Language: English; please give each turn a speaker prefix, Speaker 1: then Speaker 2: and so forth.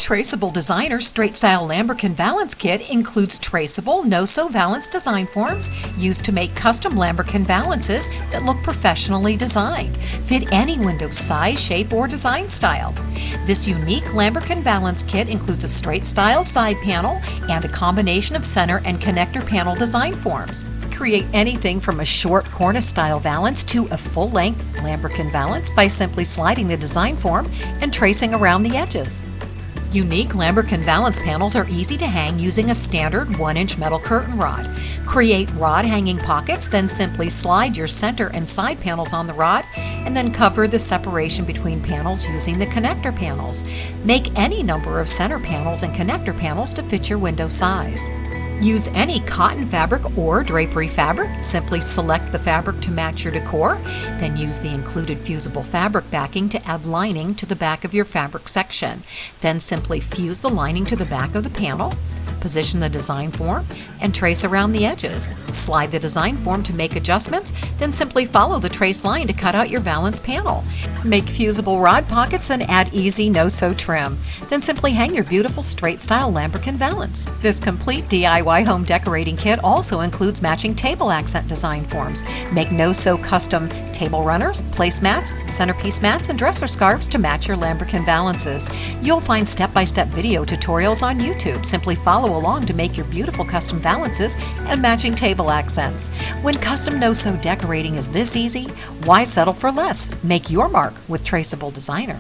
Speaker 1: Traceable Designer Straight Style Lambrequin Valance Kit includes traceable, no-sew valance design forms used to make custom lambrequin valances that look professionally designed, fit any window size, shape, or design style. This unique lambrequin valance kit includes a straight style side panel and a combination of center and connector panel design forms. Create anything from a short cornice-style valance to a full-length lambrequin valance by simply sliding the design form and tracing around the edges. Unique lambrequin valance panels are easy to hang using a standard 1-inch metal curtain rod. Create rod hanging pockets, then simply slide your center and side panels on the rod, and then cover the separation between panels using the connector panels. Make any number of center panels and connector panels to fit your window size. Use any cotton fabric or drapery fabric. Simply select the fabric to match your decor, then use the included fusible fabric backing to add lining to the back of your fabric section. Then simply fuse the lining to the back of the panel, position the design form, and trace around the edges. Slide the design form to make adjustments, then simply follow the trace line to cut out your valance panel. Make fusible rod pockets and add easy no-sew trim. Then simply hang your beautiful straight style lambrequin valance. This complete DIY home decorating kit also includes matching table accent design forms. Make no-sew custom table runners, placemats, centerpiece mats, and dresser scarves to match your lambrequin valances. You'll find step-by-step video tutorials on YouTube. Simply follow along to make your beautiful custom valances and matching table accents. When custom no-sew decorating is this easy, why settle for less? Make your mark with Traceable Designer.